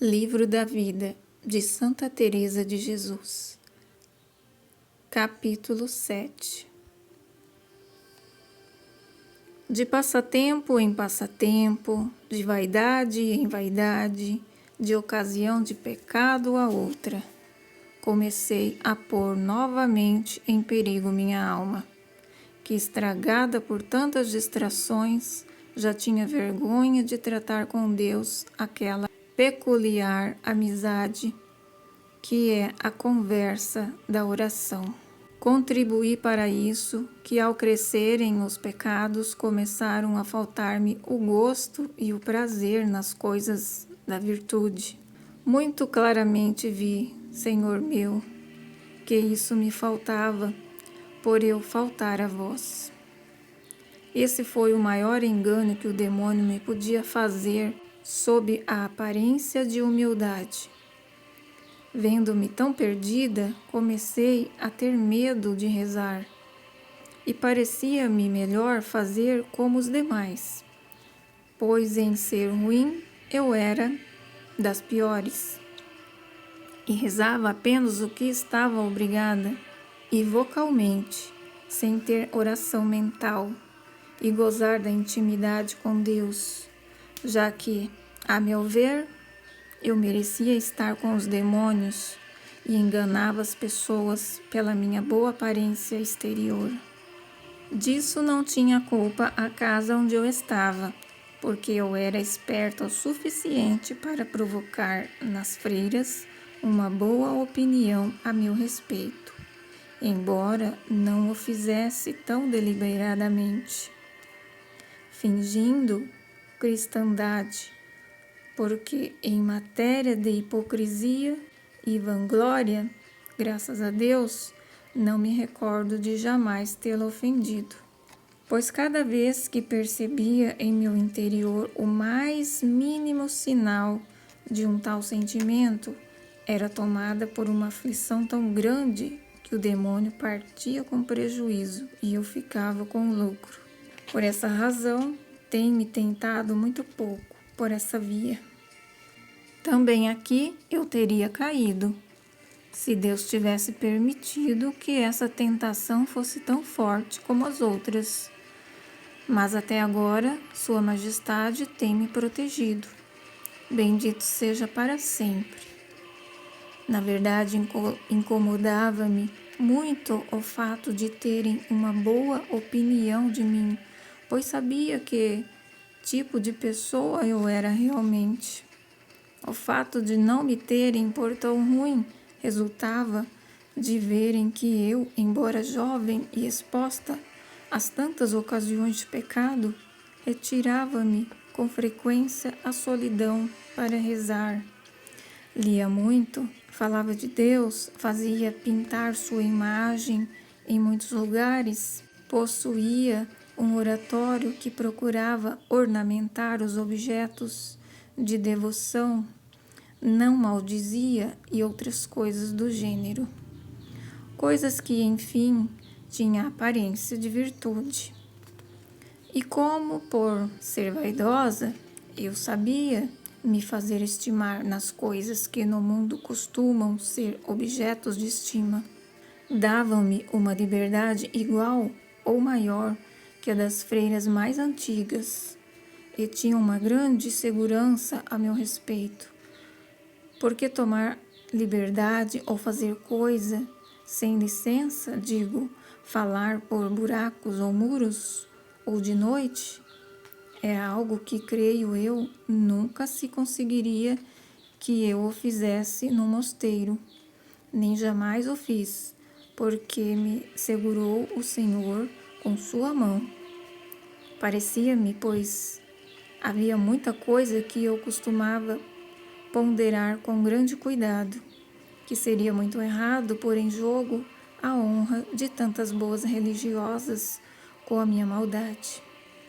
Livro da Vida, de Santa Teresa de Jesus. Capítulo 7. De passatempo em passatempo, de vaidade em vaidade, de ocasião de pecado a outra, comecei a pôr novamente em perigo minha alma, que, estragada por tantas distrações, já tinha vergonha de tratar com Deus aquela peculiar amizade que é a conversa da oração. Contribuí para isso que, ao crescerem os pecados, começaram a faltar-me o gosto e o prazer nas coisas da virtude. Muito claramente vi, Senhor meu, que isso me faltava, por eu faltar a vós. Esse foi o maior engano que o demônio me podia fazer sob a aparência de humildade. Vendo-me tão perdida, comecei a ter medo de rezar, e parecia-me melhor fazer como os demais, pois em ser ruim eu era das piores, e rezava apenas o que estava obrigada, e vocalmente, sem ter oração mental, e gozar da intimidade com Deus, já que, a meu ver, eu merecia estar com os demônios e enganava as pessoas pela minha boa aparência exterior. Disso não tinha culpa a casa onde eu estava, porque eu era esperta o suficiente para provocar nas freiras uma boa opinião a meu respeito, embora não o fizesse tão deliberadamente, fingindo cristandade, porque em matéria de hipocrisia e vanglória, graças a Deus, não me recordo de jamais tê-lo ofendido. Pois cada vez que percebia em meu interior o mais mínimo sinal de um tal sentimento, era tomada por uma aflição tão grande que o demônio partia com prejuízo e eu ficava com lucro. Por essa razão, tem-me tentado muito pouco por essa via. Também aqui eu teria caído, se Deus tivesse permitido que essa tentação fosse tão forte como as outras. Mas até agora, Sua Majestade tem me protegido. Bendito seja para sempre. Na verdade, incomodava-me muito o fato de terem uma boa opinião de mim, pois sabia que tipo de pessoa eu era realmente. O fato de não me terem por tão ruim resultava de verem que eu, embora jovem e exposta às tantas ocasiões de pecado, retirava-me com frequência à solidão para rezar. Lia muito, falava de Deus, fazia pintar sua imagem em muitos lugares, possuía um oratório que procurava ornamentar os objetos de devoção, não maldizia e outras coisas do gênero. Coisas que, enfim, tinha aparência de virtude. E como, por ser vaidosa, eu sabia me fazer estimar nas coisas que no mundo costumam ser objetos de estima, davam-me uma liberdade igual ou maior que a das freiras mais antigas, e tinham uma grande segurança a meu respeito. Porque tomar liberdade ou fazer coisa sem licença, digo, falar por buracos ou muros, ou de noite, é algo que, creio eu, nunca se conseguiria que eu o fizesse no mosteiro, nem jamais o fiz, porque me segurou o Senhor com sua mão. Parecia-me, pois, havia muita coisa que eu costumava ponderar com grande cuidado, que seria muito errado pôr em jogo a honra de tantas boas religiosas com a minha maldade.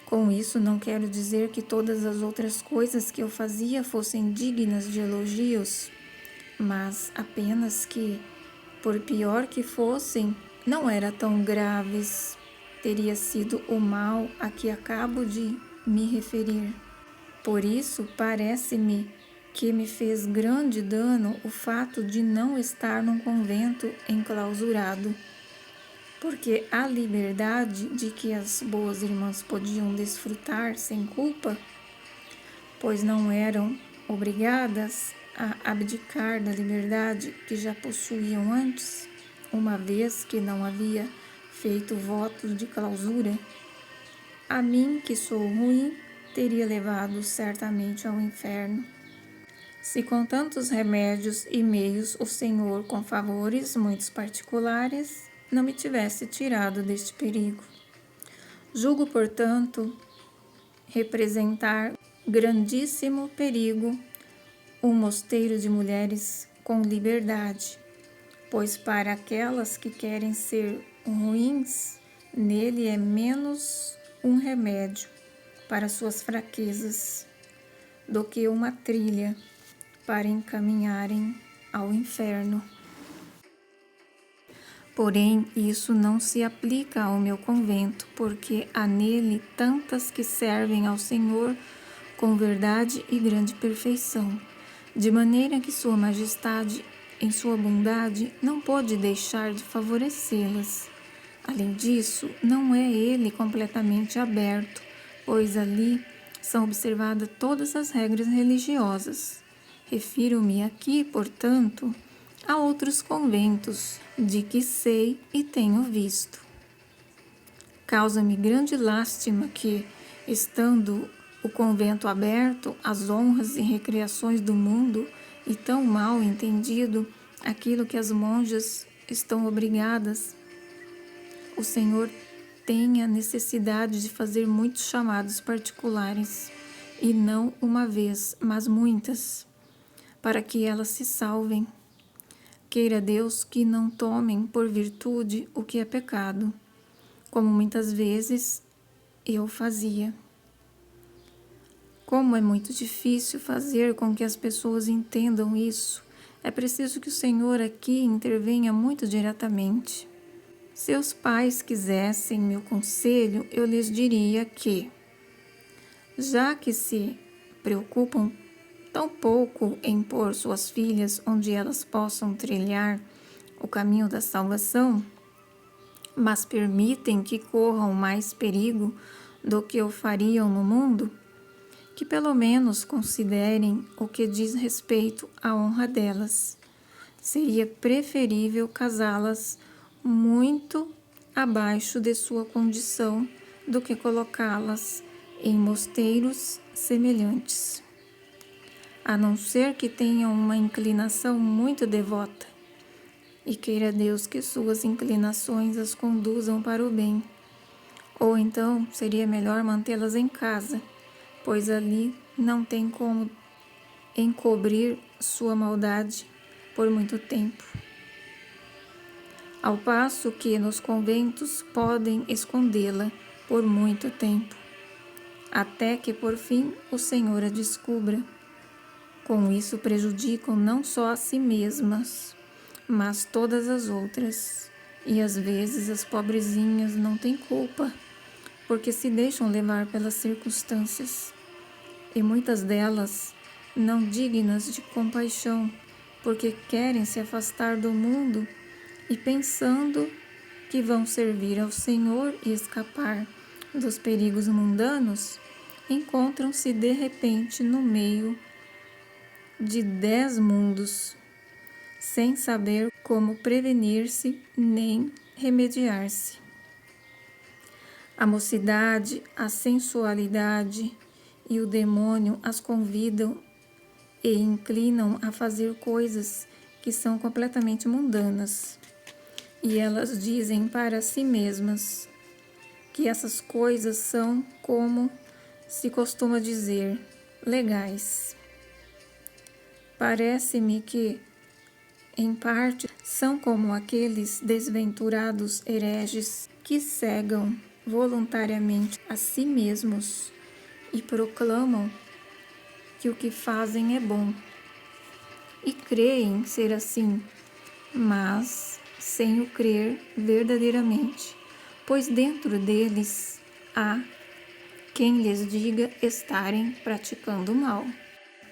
Com isso, não quero dizer que todas as outras coisas que eu fazia fossem dignas de elogios, mas apenas que, por pior que fossem, não eram tão graves. Teria sido o mal a que acabo de me referir. Por isso, parece-me que me fez grande dano o fato de não estar num convento enclausurado, porque a liberdade de que as boas irmãs podiam desfrutar sem culpa, pois não eram obrigadas a abdicar da liberdade que já possuíam antes, uma vez que não havia feito votos de clausura, a mim, que sou ruim, teria levado certamente ao inferno. Se com tantos remédios e meios o Senhor, com favores muito particulares, não me tivesse tirado deste perigo. Julgo, portanto, representar grandíssimo perigo um mosteiro de mulheres com liberdade, pois para aquelas que querem ser ruins, nele é menos um remédio para suas fraquezas do que uma trilha para encaminharem ao inferno. Porém, isso não se aplica ao meu convento, porque há nele tantas que servem ao Senhor com verdade e grande perfeição, de maneira que Sua Majestade, em sua bondade, não pôde deixar de favorecê-las. Além disso, não é ele completamente aberto, pois ali são observadas todas as regras religiosas. Refiro-me aqui, portanto, a outros conventos, de que sei e tenho visto. Causa-me grande lástima que, estando o convento aberto às honras e recreações do mundo e tão mal entendido aquilo que as monjas estão obrigadas, o Senhor tenha necessidade de fazer muitos chamados particulares, e não uma vez, mas muitas, para que elas se salvem. Queira Deus que não tomem por virtude o que é pecado, como muitas vezes eu fazia. Como é muito difícil fazer com que as pessoas entendam isso, é preciso que o Senhor aqui intervenha muito diretamente. Se os pais quisessem meu conselho, eu lhes diria que, já que se preocupam tão pouco em pôr suas filhas onde elas possam trilhar o caminho da salvação, mas permitem que corram mais perigo do que o fariam no mundo, que pelo menos considerem o que diz respeito à honra delas. Seria preferível casá-las muito abaixo de sua condição do que colocá-las em mosteiros semelhantes. A não ser que tenham uma inclinação muito devota, e queira Deus que suas inclinações as conduzam para o bem. Ou então seria melhor mantê-las em casa, pois ali não tem como encobrir sua maldade por muito tempo. Ao passo que nos conventos podem escondê-la por muito tempo, até que por fim o Senhor a descubra. Com isso prejudicam não só a si mesmas, mas todas as outras. E às vezes as pobrezinhas não têm culpa, porque se deixam levar pelas circunstâncias. E muitas delas, não dignas de compaixão, porque querem se afastar do mundo e pensando que vão servir ao Senhor e escapar dos perigos mundanos, encontram-se de repente no meio de 10 mundos, sem saber como prevenir-se nem remediar-se. A mocidade, a sensualidade e o demônio as convidam e inclinam a fazer coisas que são completamente mundanas. E elas dizem para si mesmas que essas coisas são, como se costuma dizer, legais. Parece-me que, em parte, são como aqueles desventurados hereges que cegam voluntariamente a si mesmos e proclamam que o que fazem é bom. E creem ser assim, mas sem o crer verdadeiramente, pois dentro deles há quem lhes diga estarem praticando o mal.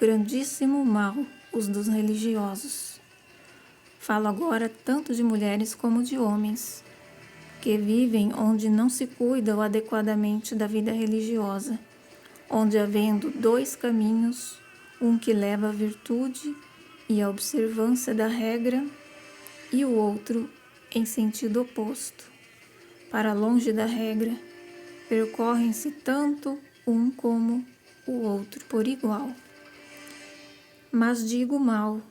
grandíssimo mal os dos religiosos. Falo agora tanto de mulheres como de homens, que vivem onde não se cuidam adequadamente da vida religiosa, onde havendo dois caminhos, um que leva à virtude e à observância da regra, e o outro em sentido oposto, para longe da regra, percorrem-se tanto um como o outro por igual. Mas digo mal,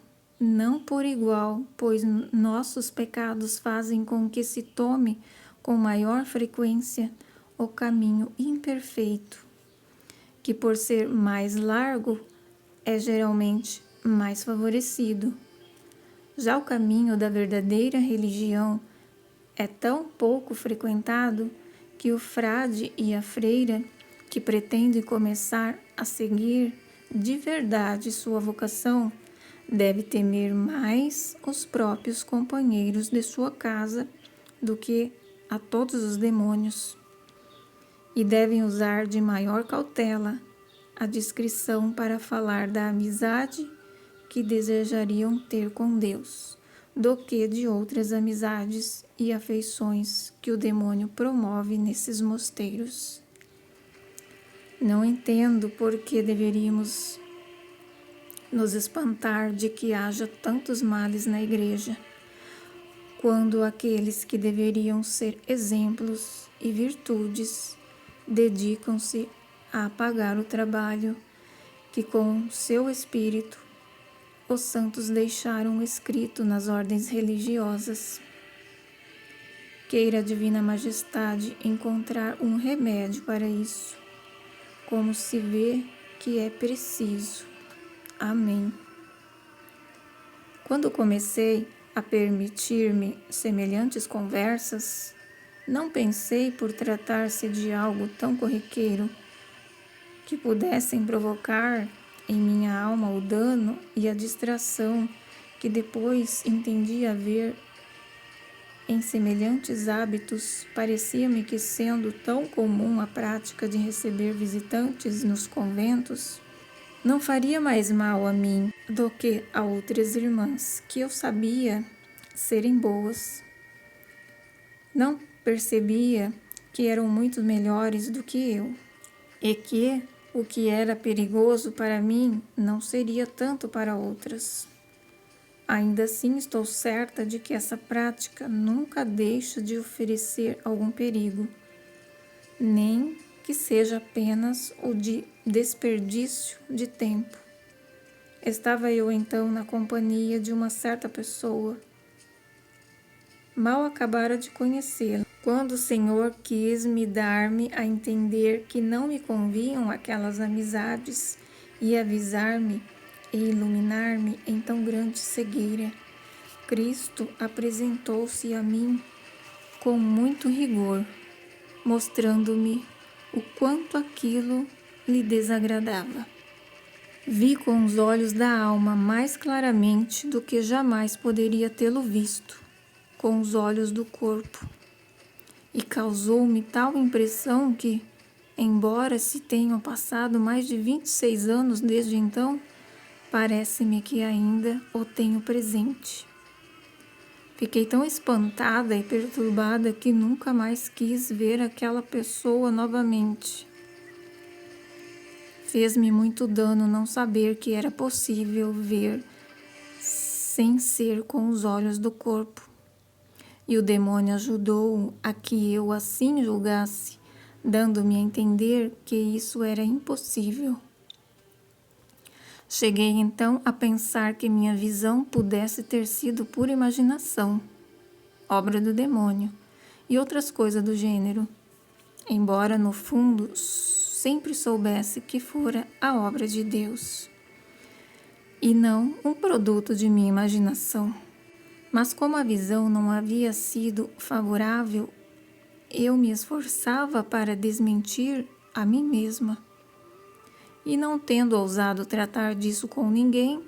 não por igual, pois nossos pecados fazem com que se tome com maior frequência o caminho imperfeito, que por ser mais largo é geralmente mais favorecido. Já o caminho da verdadeira religião é tão pouco frequentado que o frade e a freira que pretende começar a seguir de verdade sua vocação deve temer mais os próprios companheiros de sua casa do que a todos os demônios, e devem usar de maior cautela a discrição para falar da amizade que desejariam ter com Deus, do que de outras amizades e afeições que o demônio promove nesses mosteiros. Não entendo por que deveríamos nos espantar de que haja tantos males na igreja, quando aqueles que deveriam ser exemplos e virtudes dedicam-se a apagar o trabalho que com seu espírito os santos deixaram escrito nas ordens religiosas. Queira a Divina Majestade encontrar um remédio para isso, como se vê que é preciso. Amém. Quando comecei a permitir-me semelhantes conversas, não pensei por tratar-se de algo tão corriqueiro que pudessem provocar em minha alma o dano e a distração que depois entendi haver em semelhantes hábitos. Parecia-me que, sendo tão comum a prática de receber visitantes nos conventos, não faria mais mal a mim do que a outras irmãs, que eu sabia serem boas. Não percebia que eram muito melhores do que eu, e que o que era perigoso para mim não seria tanto para outras. Ainda assim, estou certa de que essa prática nunca deixa de oferecer algum perigo, nem que seja apenas o de desperdício de tempo. Estava eu então na companhia de uma certa pessoa. Mal acabara de conhecê-la, quando o Senhor quis me dar-me a entender que não me convinham aquelas amizades e avisar-me e iluminar-me em tão grande cegueira. Cristo apresentou-se a mim com muito rigor, mostrando-me o quanto aquilo lhe desagradava. Vi com os olhos da alma mais claramente do que jamais poderia tê-lo visto com os olhos do corpo, e causou-me tal impressão que, embora se tenham passado mais de 26 anos desde então, parece-me que ainda o tenho presente. Fiquei tão espantada e perturbada que nunca mais quis ver aquela pessoa novamente. Fez-me muito dano não saber que era possível ver sem ser com os olhos do corpo. E o demônio ajudou a que eu assim julgasse, dando-me a entender que isso era impossível. Cheguei então a pensar que minha visão pudesse ter sido pura imaginação, obra do demônio e outras coisas do gênero, embora no fundo sempre soubesse que fora a obra de Deus e não um produto de minha imaginação. Mas como a visão não havia sido favorável, eu me esforçava para desmentir a mim mesma. E não tendo ousado tratar disso com ninguém,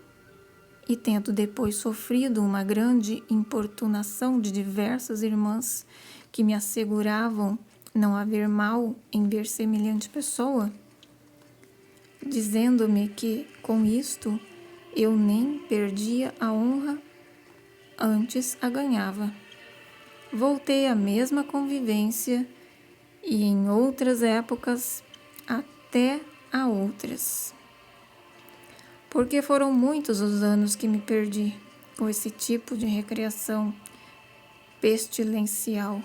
e tendo depois sofrido uma grande importunação de diversas irmãs que me asseguravam não haver mal em ver semelhante pessoa, dizendo-me que, com isto, eu nem perdia a honra, antes a ganhava. Voltei à mesma convivência e em outras épocas até a outras. Porque foram muitos os anos que me perdi com esse tipo de recreação pestilencial.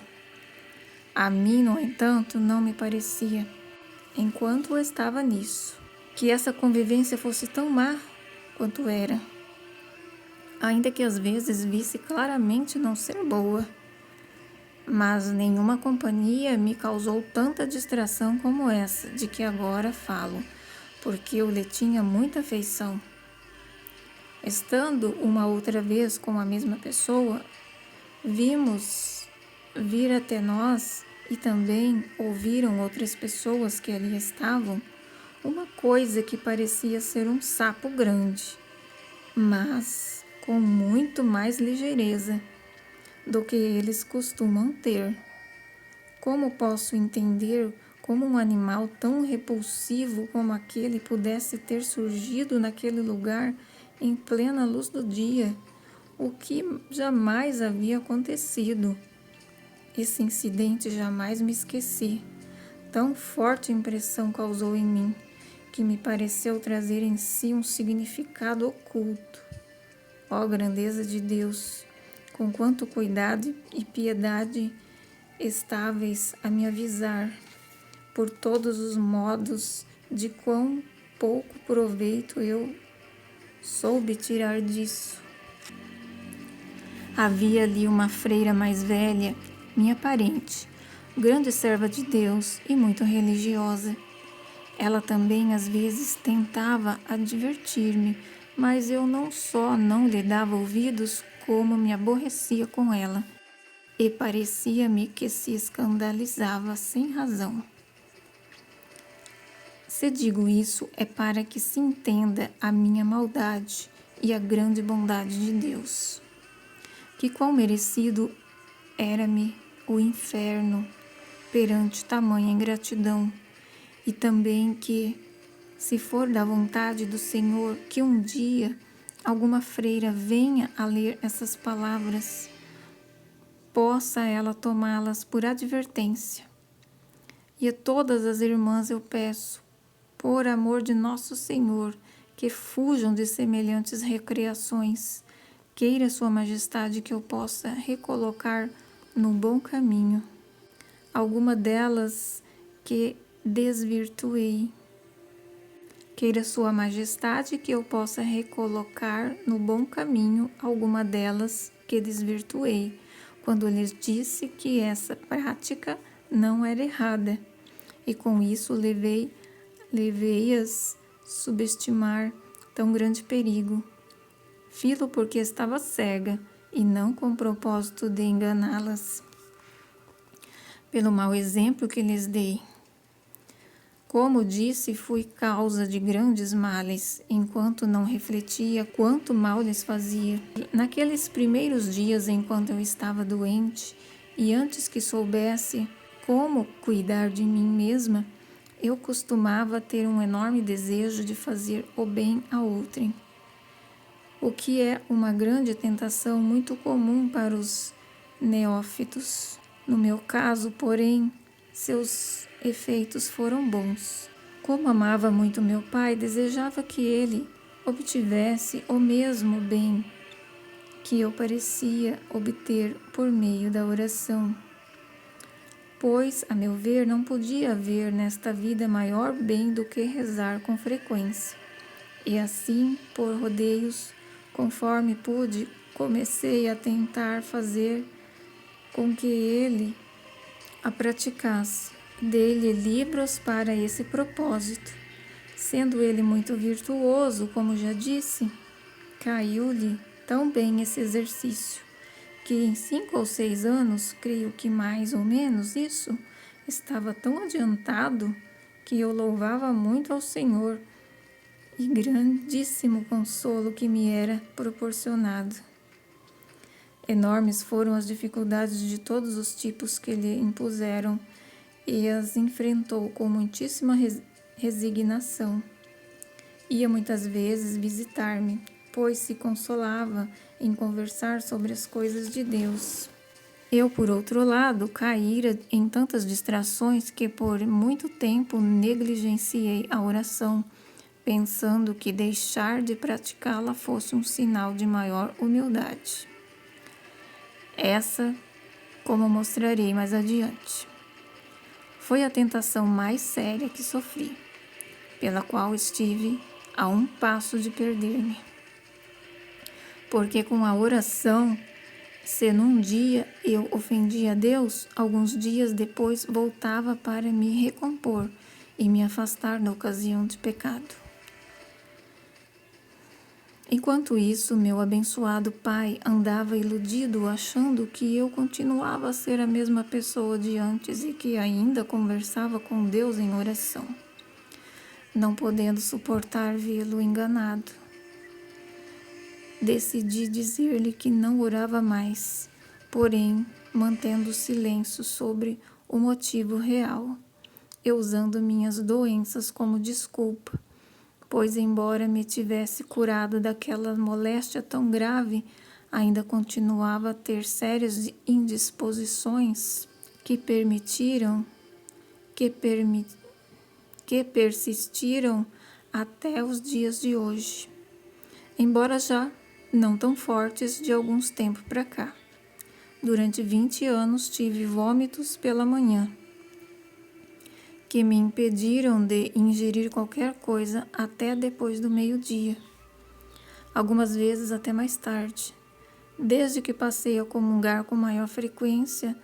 A mim, no entanto, não me parecia, enquanto eu estava nisso, que essa convivência fosse tão má quanto era, ainda que às vezes visse claramente não ser boa. Mas nenhuma companhia me causou tanta distração como essa de que agora falo, porque eu lhe tinha muita afeição. Estando uma outra vez com a mesma pessoa, vimos vir até nós e também ouviram outras pessoas que ali estavam uma coisa que parecia ser um sapo grande, mas com muito mais ligeireza do que eles costumam ter. Como posso entender como um animal tão repulsivo como aquele pudesse ter surgido naquele lugar em plena luz do dia, o que jamais havia acontecido? Esse incidente jamais me esqueci. Tão forte impressão causou em mim, que me pareceu trazer em si um significado oculto. Ó grandeza de Deus, com quanto cuidado e piedade estáveis a me avisar, por todos os modos, de quão pouco proveito eu soube tirar disso. Havia ali uma freira mais velha, minha parente, grande serva de Deus e muito religiosa. Ela também às vezes tentava advertir-me, mas eu não só não lhe dava ouvidos, como me aborrecia com ela, e parecia-me que se escandalizava sem razão. Se digo isso, é para que se entenda a minha maldade e a grande bondade de Deus. Que quão merecido era-me o inferno perante tamanha ingratidão, e também que, se for da vontade do Senhor, que um dia alguma freira venha a ler essas palavras, possa ela tomá-las por advertência. E a todas as irmãs eu peço, por amor de nosso Senhor, que fujam de semelhantes recreações. Queira Sua Majestade que eu possa recolocar no bom caminho alguma delas que desvirtuei. Queira Sua Majestade que eu possa recolocar no bom caminho alguma delas que desvirtuei, quando lhes disse que essa prática não era errada, e com isso levei-as subestimar tão grande perigo. Filo porque estava cega e não com o propósito de enganá-las. Pelo mau exemplo que lhes dei. Como disse, fui causa de grandes males, enquanto não refletia quanto mal lhes fazia. Naqueles primeiros dias, enquanto eu estava doente, e antes que soubesse como cuidar de mim mesma, eu costumava ter um enorme desejo de fazer o bem a outrem, o que é uma grande tentação muito comum para os neófitos. No meu caso, porém, seus efeitos foram bons. Como amava muito meu pai, desejava que ele obtivesse o mesmo bem que eu parecia obter por meio da oração. Pois, a meu ver, não podia haver nesta vida maior bem do que rezar com frequência. E assim, por rodeios, conforme pude, comecei a tentar fazer com que ele a praticasse. Dei-lhe livros para esse propósito. Sendo ele muito virtuoso, como já disse, caiu-lhe tão bem esse exercício, que em 5 ou 6 anos, creio que mais ou menos isso, estava tão adiantado que eu louvava muito ao Senhor e grandíssimo consolo que me era proporcionado. Enormes foram as dificuldades de todos os tipos que lhe impuseram, e as enfrentou com muitíssima resignação. Ia muitas vezes visitar-me, pois se consolava em conversar sobre as coisas de Deus. Eu, por outro lado, caíra em tantas distrações que por muito tempo negligenciei a oração, pensando que deixar de praticá-la fosse um sinal de maior humildade. Essa, como mostrarei mais adiante, foi a tentação mais séria que sofri, pela qual estive a um passo de perder-me. Porque com a oração, se num dia eu ofendia a Deus, alguns dias depois voltava para me recompor e me afastar da ocasião de pecado. Enquanto isso, meu abençoado pai andava iludido, achando que eu continuava a ser a mesma pessoa de antes e que ainda conversava com Deus em oração, não podendo suportar vê-lo enganado. Decidi dizer-lhe que não orava mais, porém, mantendo silêncio sobre o motivo real, eu usando minhas doenças como desculpa, pois, embora me tivesse curado daquela moléstia tão grave, ainda continuava a ter sérias indisposições que persistiram até os dias de hoje, embora já não tão fortes de alguns tempos para cá. Durante 20 anos tive vômitos pela manhã, que me impediram de ingerir qualquer coisa até depois do meio-dia, algumas vezes até mais tarde. Desde que passei a comungar com maior frequência,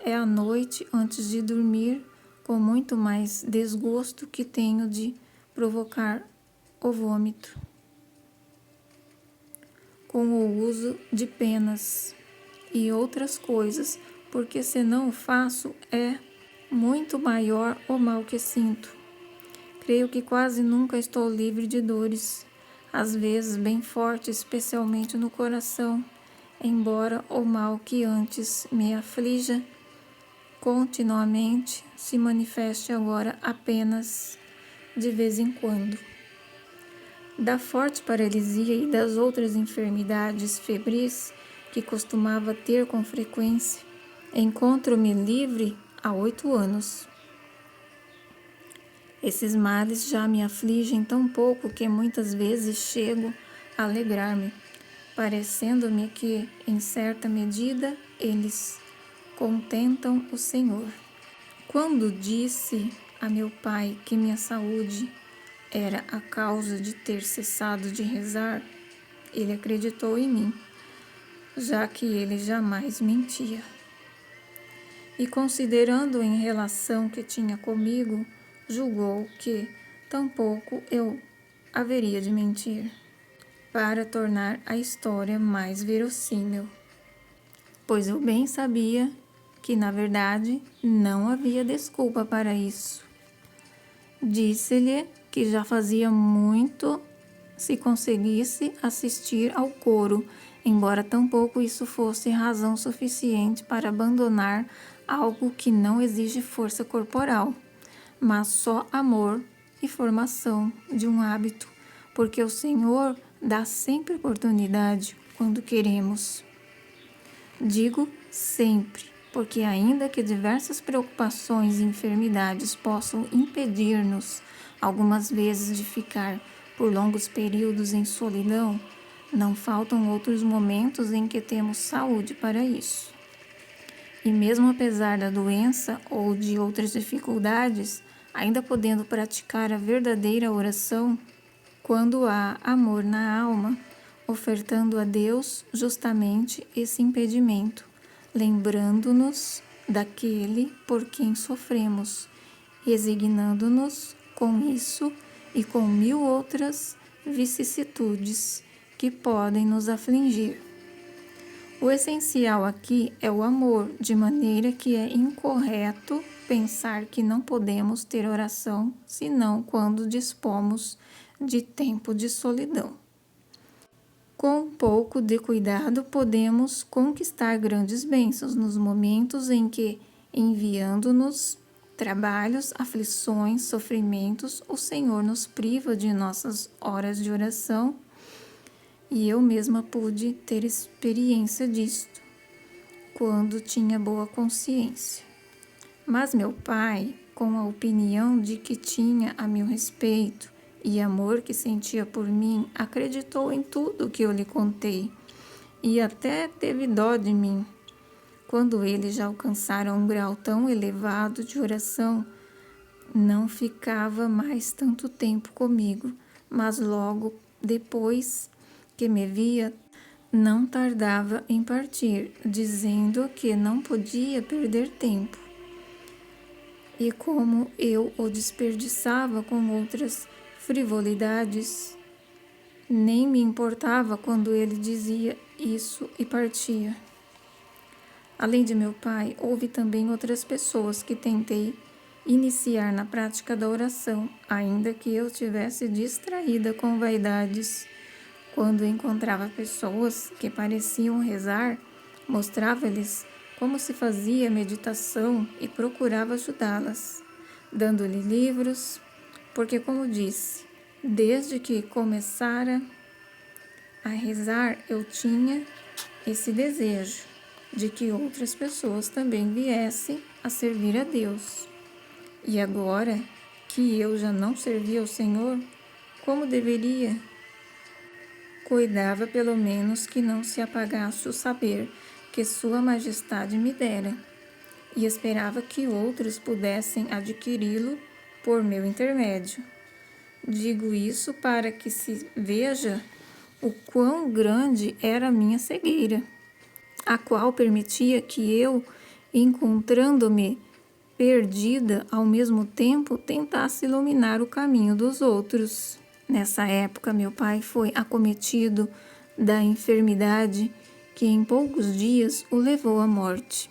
é à noite antes de dormir, com muito mais desgosto que tenho de provocar o vômito, com o uso de penas e outras coisas, porque se não o faço é muito maior o mal que sinto. Creio que quase nunca estou livre de dores, às vezes bem fortes, especialmente no coração, embora o mal que antes me aflija continuamente se manifeste agora apenas de vez em quando. Da forte paralisia e das outras enfermidades febris que costumava ter com frequência, encontro-me livre há 8 anos. Esses males já me afligem tão pouco que muitas vezes chego a alegrar-me, parecendo-me que, em certa medida, eles contentam o Senhor. Quando disse a meu pai que minha saúde era a causa de ter cessado de rezar, ele acreditou em mim, já que ele jamais mentia. E considerando em relação que tinha comigo, julgou que tampouco eu haveria de mentir, para tornar a história mais verossímil, pois eu bem sabia que, na verdade, não havia desculpa para isso. Disse-lhe que já fazia muito se conseguisse assistir ao coro, embora tampouco isso fosse razão suficiente para abandonar algo que não exige força corporal, mas só amor e formação de um hábito, porque o Senhor dá sempre oportunidade quando queremos. Digo sempre, porque ainda que diversas preocupações e enfermidades possam impedir-nos, algumas vezes, de ficar por longos períodos em solidão, não faltam outros momentos em que temos saúde para isso. E mesmo apesar da doença ou de outras dificuldades, ainda podendo praticar a verdadeira oração, quando há amor na alma, ofertando a Deus justamente esse impedimento, lembrando-nos daquele por quem sofremos, resignando-nos com isso e com 1000 outras vicissitudes que podem nos afligir. O essencial aqui é o amor, de maneira que é incorreto pensar que não podemos ter oração senão quando dispomos de tempo de solidão. Com um pouco de cuidado, podemos conquistar grandes bênçãos nos momentos em que, enviando-nos trabalhos, aflições, sofrimentos, o Senhor nos priva de nossas horas de oração e eu mesma pude ter experiência disto quando tinha boa consciência. Mas meu pai, com a opinião de que tinha a meu respeito e amor que sentia por mim, acreditou em tudo que eu lhe contei e até teve dó de mim. Quando eles já alcançaram um grau tão elevado de oração, não ficava mais tanto tempo comigo, mas logo depois que me via, não tardava em partir, dizendo que não podia perder tempo. E como eu o desperdiçava com outras frivolidades, nem me importava quando ele dizia isso e partia. Além de meu pai, houve também outras pessoas que tentei iniciar na prática da oração, ainda que eu tivesse distraída com vaidades. Quando encontrava pessoas que pareciam rezar, mostrava-lhes como se fazia meditação e procurava ajudá-las, dando-lhe livros, porque, como disse, desde que começara a rezar, eu tinha esse desejo de que outras pessoas também viessem a servir a Deus. E agora que eu já não servia ao Senhor, como deveria? Cuidava pelo menos que não se apagasse o saber que Sua Majestade me dera, e esperava que outros pudessem adquiri-lo por meu intermédio. Digo isso para que se veja o quão grande era a minha cegueira, a qual permitia que eu, encontrando-me perdida, ao mesmo tempo tentasse iluminar o caminho dos outros. Nessa época, meu pai foi acometido da enfermidade que em poucos dias o levou à morte.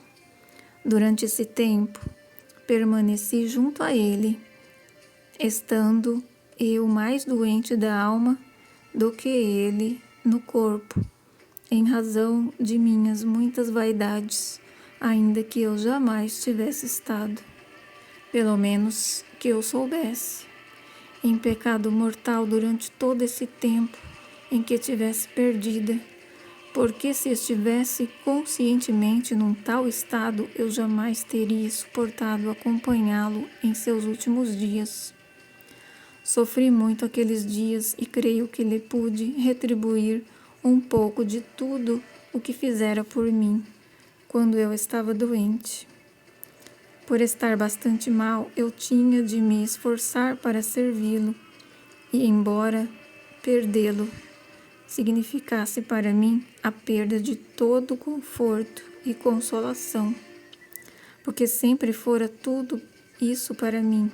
Durante esse tempo, permaneci junto a ele, estando eu mais doente da alma do que ele no corpo, em razão de minhas muitas vaidades, ainda que eu jamais tivesse estado, pelo menos que eu soubesse, em pecado mortal durante todo esse tempo em que tivesse perdida, porque se estivesse conscientemente num tal estado, eu jamais teria suportado acompanhá-lo em seus últimos dias. Sofri muito aqueles dias e creio que lhe pude retribuir um pouco de tudo o que fizera por mim quando eu estava doente. Por estar bastante mal, eu tinha de me esforçar para servi-lo, e embora perdê-lo significasse para mim a perda de todo conforto e consolação, porque sempre fora tudo isso para mim,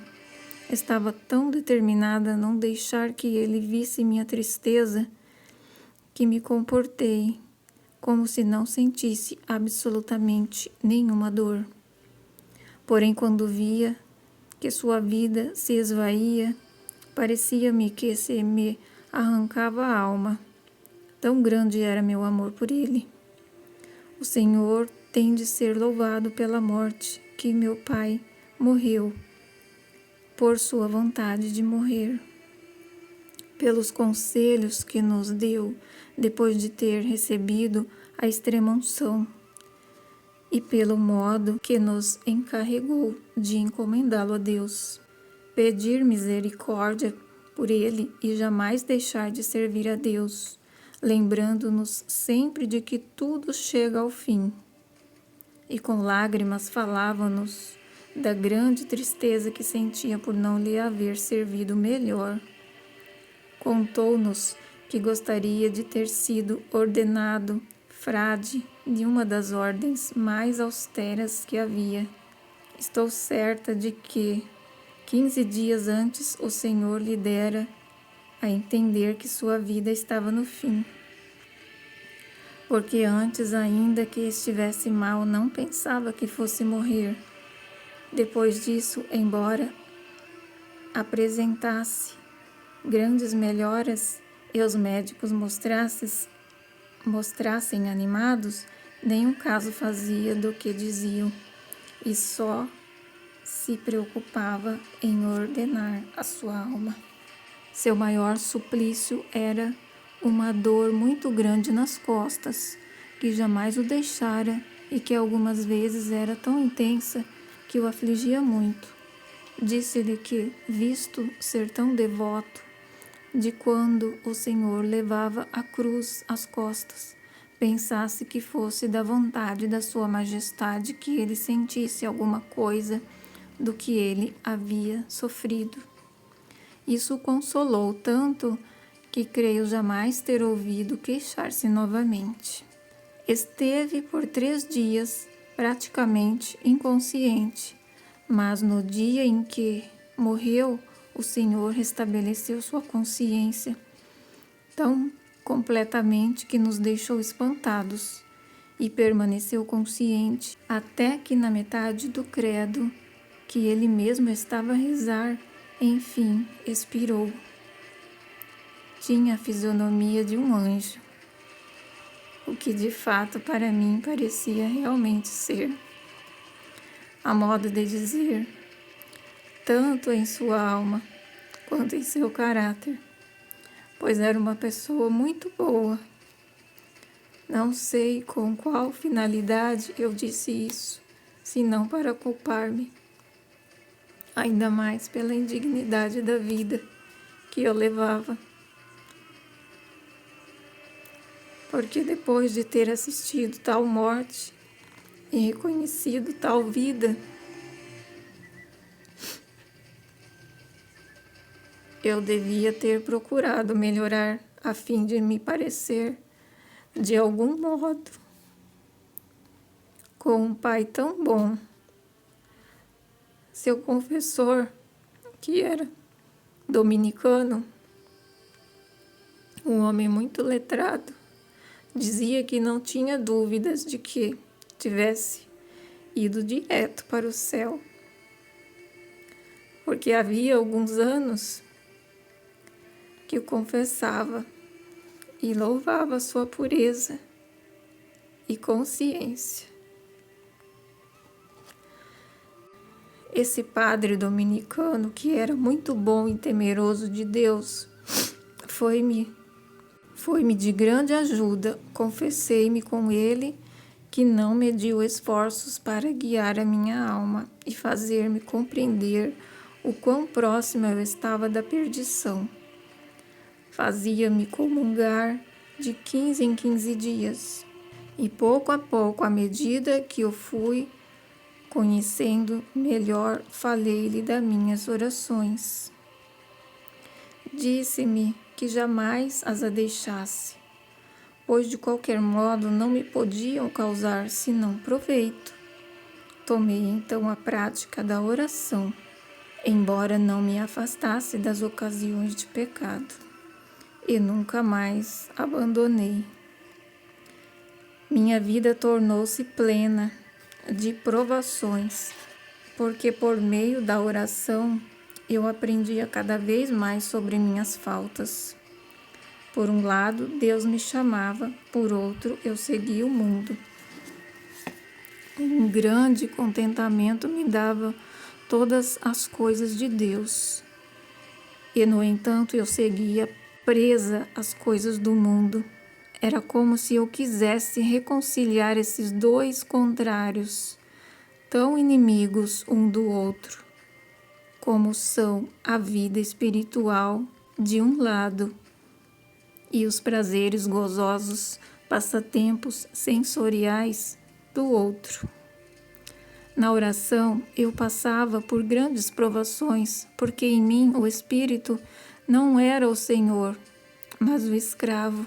estava tão determinada a não deixar que ele visse minha tristeza, que me comportei como se não sentisse absolutamente nenhuma dor. Porém, quando via que sua vida se esvaía, parecia-me que se me arrancava a alma. Tão grande era meu amor por ele. O Senhor tem de ser louvado pela morte que meu pai morreu, por sua vontade de morrer, pelos conselhos que nos deu depois de ter recebido a extrema-unção e pelo modo que nos encarregou de encomendá-lo a Deus, pedir misericórdia por ele e jamais deixar de servir a Deus, lembrando-nos sempre de que tudo chega ao fim. E com lágrimas falava-nos da grande tristeza que sentia por não lhe haver servido melhor. Contou-nos que gostaria de ter sido ordenado frade de uma das ordens mais austeras que havia. Estou certa de que 15 dias antes o Senhor lhe dera a entender que sua vida estava no fim. Porque antes ainda que estivesse mal, não pensava que fosse morrer. Depois disso, embora apresentasse grandes melhoras e os médicos mostrassem animados, nenhum caso fazia do que diziam, e só se preocupava em ordenar a sua alma. Seu maior suplício era uma dor muito grande nas costas, que jamais o deixara e que algumas vezes era tão intensa que o afligia muito. Disse-lhe que, visto ser tão devoto, de quando o Senhor levava a cruz às costas, pensasse que fosse da vontade da sua majestade que ele sentisse alguma coisa do que ele havia sofrido. Isso o consolou tanto que creio jamais ter ouvido queixar-se novamente. Esteve por 3 dias praticamente inconsciente, mas no dia em que morreu, o Senhor restabeleceu sua consciência tão completamente que nos deixou espantados e permaneceu consciente até que na metade do credo que ele mesmo estava a rezar, enfim, expirou. Tinha a fisionomia de um anjo, o que de fato para mim parecia realmente ser. A modo de dizer, tanto em sua alma quanto em seu caráter, pois era uma pessoa muito boa. Não sei com qual finalidade eu disse isso, senão para culpar-me, ainda mais pela indignidade da vida que eu levava. Porque depois de ter assistido tal morte e reconhecido tal vida, eu devia ter procurado melhorar a fim de me parecer, de algum modo, com um pai tão bom. Seu confessor, que era dominicano, um homem muito letrado, dizia que não tinha dúvidas de que tivesse ido direto para o céu, porque havia alguns anos que o confessava e louvava sua pureza e consciência. Esse padre dominicano, que era muito bom e temeroso de Deus, foi-me de grande ajuda. Confessei-me com ele que não mediu esforços para guiar a minha alma e fazer-me compreender o quão próxima eu estava da perdição. Fazia-me comungar de 15 em 15 dias, e pouco a pouco, à medida que eu fui conhecendo melhor, falei-lhe das minhas orações. Disse-me que jamais as deixasse, pois de qualquer modo não me podiam causar senão proveito. Tomei então a prática da oração, embora não me afastasse das ocasiões de pecado, e nunca mais abandonei. Minha vida tornou-se plena de provações, porque por meio da oração eu aprendia cada vez mais sobre minhas faltas. Por um lado, Deus me chamava, por outro, eu seguia o mundo. Um grande contentamento me dava todas as coisas de Deus. E, no entanto, eu seguia presa às coisas do mundo. Era como se eu quisesse reconciliar esses dois contrários, tão inimigos um do outro, como são a vida espiritual de um lado e os prazeres gozosos, passatempos sensoriais do outro. Na oração, eu passava por grandes provações, porque em mim o espírito não era o Senhor, mas o escravo.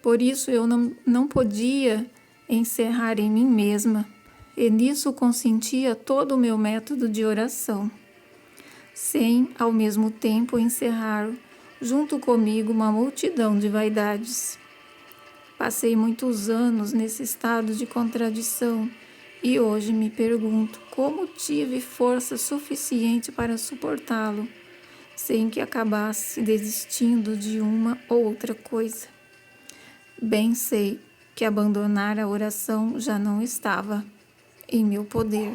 Por isso eu não podia encerrar em mim mesma, e nisso consentia todo o meu método de oração, sem, ao mesmo tempo, encerrar junto comigo uma multidão de vaidades. Passei muitos anos nesse estado de contradição e hoje me pergunto como tive força suficiente para suportá-lo, sem que acabasse desistindo de uma ou outra coisa. Bem sei que abandonar a oração já não estava em meu poder,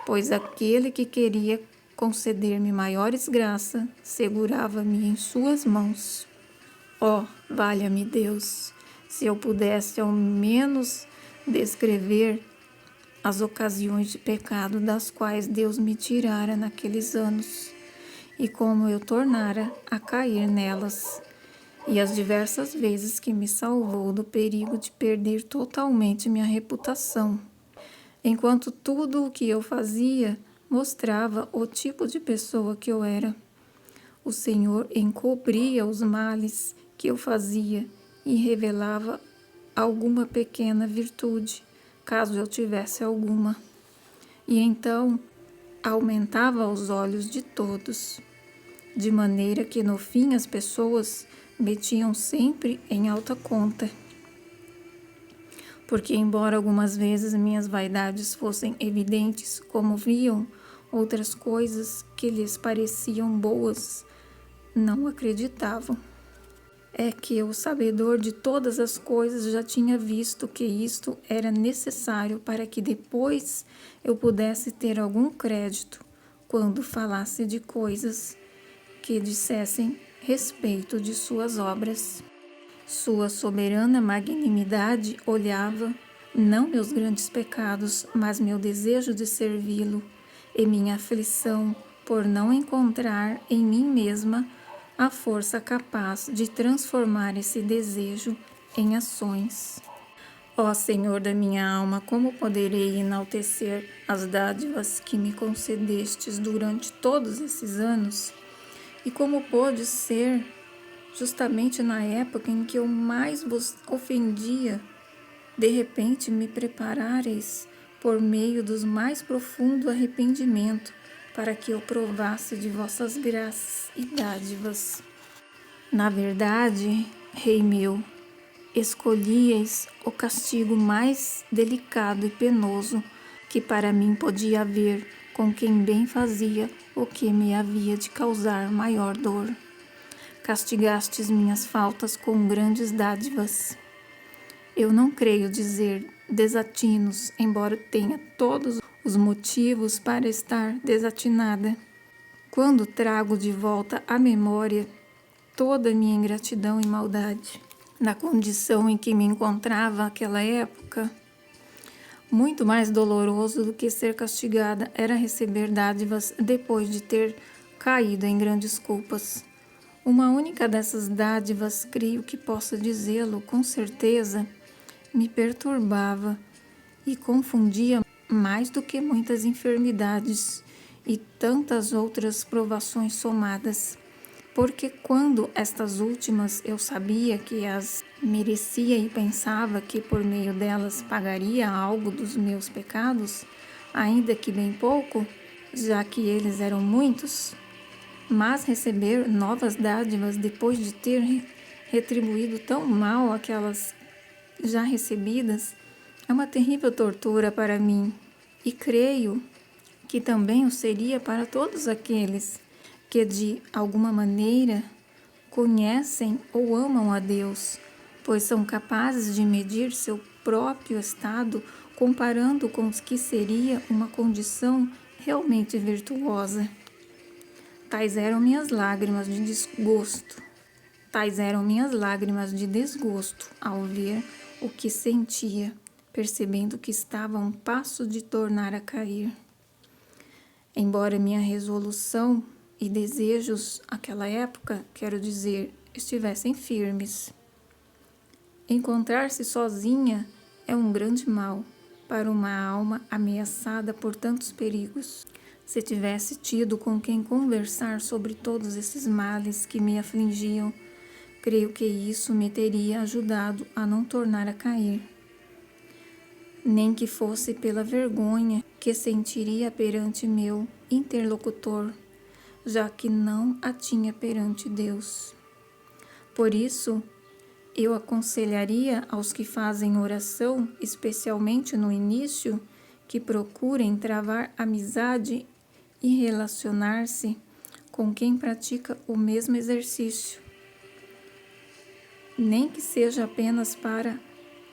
pois aquele que queria conceder-me maiores graças segurava-me em suas mãos. Oh, valha-me Deus, se eu pudesse ao menos descrever as ocasiões de pecado das quais Deus me tirara naqueles anos, e como eu tornara a cair nelas, e as diversas vezes que me salvou do perigo de perder totalmente minha reputação, enquanto tudo o que eu fazia mostrava o tipo de pessoa que eu era. O Senhor encobria os males que eu fazia e revelava alguma pequena virtude, caso eu tivesse alguma. E então aumentava aos olhos de todos, de maneira que no fim as pessoas me tinham sempre em alta conta. Porque embora algumas vezes minhas vaidades fossem evidentes, como viam outras coisas que lhes pareciam boas, não acreditavam. É que o sabedor de todas as coisas já tinha visto que isto era necessário para que depois eu pudesse ter algum crédito quando falasse de coisas que dissessem respeito de suas obras. Sua soberana magnanimidade olhava, não meus grandes pecados, mas meu desejo de servi-lo e minha aflição por não encontrar em mim mesma a força capaz de transformar esse desejo em ações. Ó Senhor da minha alma, como poderei enaltecer as dádivas que me concedestes durante todos esses anos? E como pôde ser justamente na época em que eu mais vos ofendia, de repente me preparareis por meio dos mais profundo arrependimento, para que eu provasse de vossas graças e dádivas. Na verdade, Rei meu, escolhieis o castigo mais delicado e penoso que para mim podia haver com quem bem fazia o que me havia de causar maior dor. Castigastes minhas faltas com grandes dádivas. Eu não creio dizer desatinos, embora tenha todos os motivos para estar desatinada. Quando trago de volta à memória toda a minha ingratidão e maldade, na condição em que me encontrava naquela época, muito mais doloroso do que ser castigada era receber dádivas depois de ter caído em grandes culpas. Uma única dessas dádivas, creio que possa dizê-lo com certeza, me perturbava e confundia mais do que muitas enfermidades e tantas outras provações somadas. Porque quando estas últimas eu sabia que as merecia e pensava que por meio delas pagaria algo dos meus pecados, ainda que bem pouco, já que eles eram muitos, mas receber novas dádivas depois de ter retribuído tão mal aquelas já recebidas é uma terrível tortura para mim, e creio que também o seria para todos aqueles que de alguma maneira conhecem ou amam a Deus, pois são capazes de medir seu próprio estado comparando com os que seria uma condição realmente virtuosa. Tais eram minhas lágrimas de desgosto. Tais eram minhas lágrimas de desgosto ao ver o que sentia, percebendo que estava a um passo de tornar a cair. Embora minha resolução e desejos naquela época, quero dizer, estivessem firmes. Encontrar-se sozinha é um grande mal para uma alma ameaçada por tantos perigos. Se tivesse tido com quem conversar sobre todos esses males que me afligiam, creio que isso me teria ajudado a não tornar a cair. Nem que fosse pela vergonha que sentiria perante meu interlocutor, já que não a tinha perante Deus. Por isso, eu aconselharia aos que fazem oração, especialmente no início, que procurem travar amizade e relacionar-se com quem pratica o mesmo exercício, nem que seja apenas para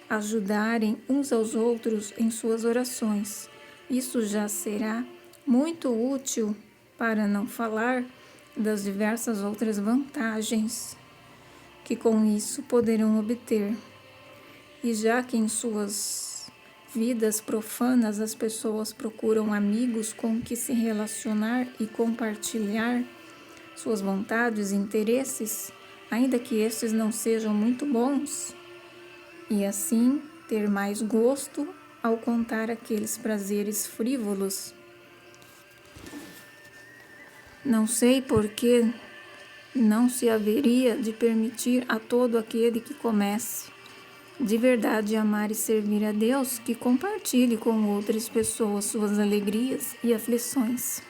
ajudarem uns aos outros em suas orações. Isso já será muito útil, para não falar das diversas outras vantagens que com isso poderão obter. E já que em suas vidas profanas as pessoas procuram amigos com que se relacionar e compartilhar suas vontades e interesses, ainda que estes não sejam muito bons, e assim ter mais gosto ao contar aqueles prazeres frívolos. Não sei por que não se haveria de permitir a todo aquele que comece de verdade amar e servir a Deus, que compartilhe com outras pessoas suas alegrias e aflições.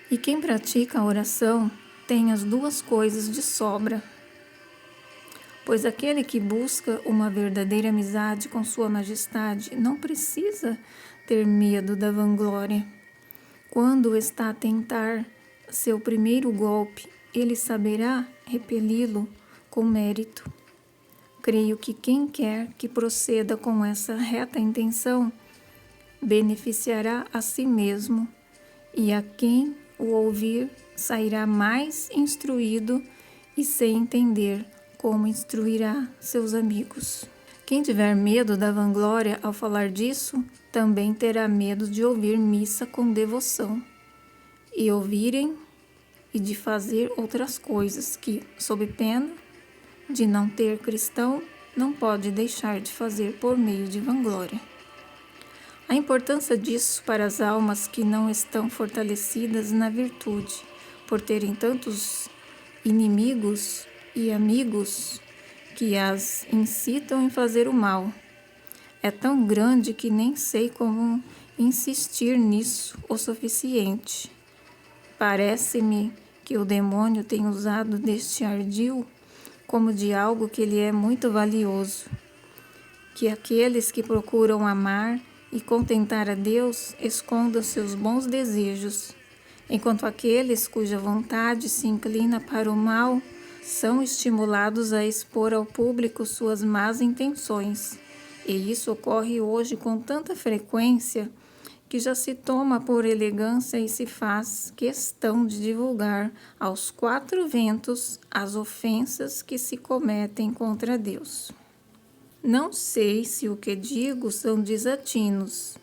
E quem pratica a oração tem as duas coisas de sobra, pois aquele que busca uma verdadeira amizade com Sua Majestade não precisa ter medo da vanglória. Quando está a tentar seu primeiro golpe, ele saberá repeli-lo com mérito. Creio que quem quer que proceda com essa reta intenção beneficiará a si mesmo, e a quem o ouvir sairá mais instruído e sem entender como instruirá seus amigos. Quem tiver medo da vanglória ao falar disso, também terá medo de ouvir missa com devoção, e ouvirem e de fazer outras coisas que, sob pena de não ter cristão, não pode deixar de fazer por meio de vanglória. A importância disso para as almas que não estão fortalecidas na virtude, por terem tantos inimigos e amigos que as incitam em fazer o mal, é tão grande que nem sei como insistir nisso o suficiente. Parece-me que o demônio tem usado deste ardil como de algo que lhe é muito valioso, que aqueles que procuram amar e contentar a Deus escondam seus bons desejos, enquanto aqueles cuja vontade se inclina para o mal são estimulados a expor ao público suas más intenções. E isso ocorre hoje com tanta frequência que já se toma por elegância e se faz questão de divulgar aos quatro ventos as ofensas que se cometem contra Deus. Não sei se o que digo são desatinos.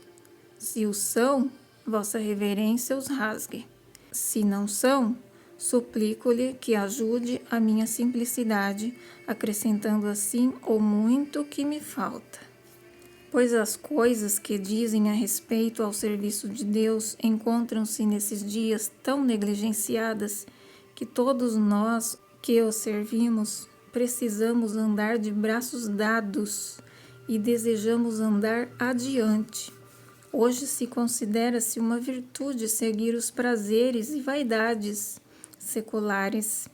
Se o são, Vossa Reverência os rasgue. Se não são, suplico-lhe que ajude a minha simplicidade, acrescentando assim o muito que me falta. Pois as coisas que dizem a respeito ao serviço de Deus encontram-se nesses dias tão negligenciadas que todos nós que o servimos precisamos andar de braços dados e desejamos andar adiante. Hoje se considera-se uma virtude seguir os prazeres e vaidades seculares,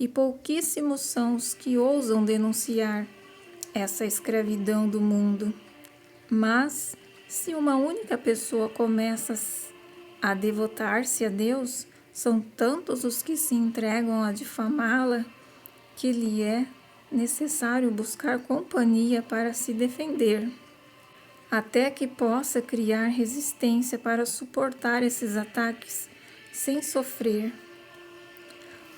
e pouquíssimos são os que ousam denunciar essa escravidão do mundo. Mas, se uma única pessoa começa a devotar-se a Deus, são tantos os que se entregam a difamá-la que lhe é necessário buscar companhia para se defender, até que possa criar resistência para suportar esses ataques sem sofrer.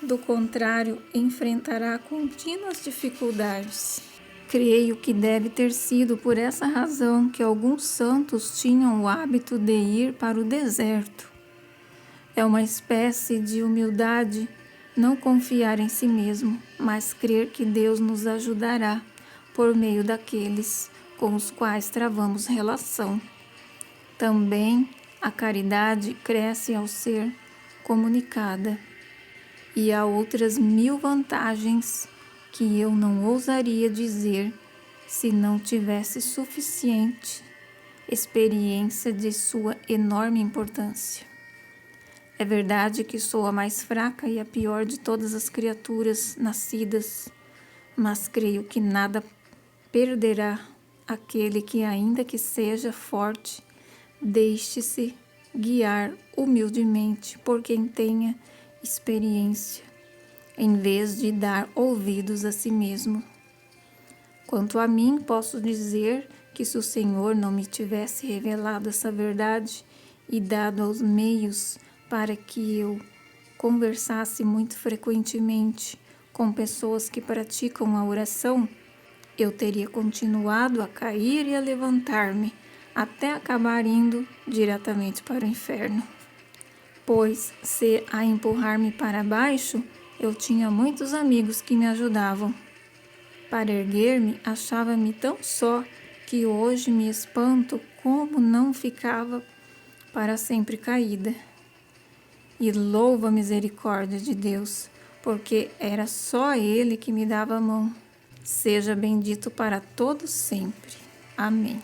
Do contrário, enfrentará contínuas dificuldades. Creio que deve ter sido por essa razão que alguns santos tinham o hábito de ir para o deserto. É uma espécie de humildade não confiar em si mesmo, mas crer que Deus nos ajudará por meio daqueles com os quais travamos relação. Também a caridade cresce ao ser comunicada, e há outras 1000 vantagens que eu não ousaria dizer se não tivesse suficiente experiência de sua enorme importância. É verdade que sou a mais fraca e a pior de todas as criaturas nascidas, mas creio que nada perderá aquele que, ainda que seja forte, deixe-se guiar humildemente por quem tenha experiência, em vez de dar ouvidos a si mesmo. Quanto a mim, posso dizer que se o Senhor não me tivesse revelado essa verdade, e dado aos meios para que eu conversasse muito frequentemente com pessoas que praticam a oração, eu teria continuado a cair e a levantar-me até acabar indo diretamente para o inferno. Pois, se a empurrar-me para baixo, eu tinha muitos amigos que me ajudavam. Para erguer-me, achava-me tão só que hoje me espanto como não ficava para sempre caída. E louvo a misericórdia de Deus, porque era só Ele que me dava a mão. Seja bendito para todos sempre. Amém.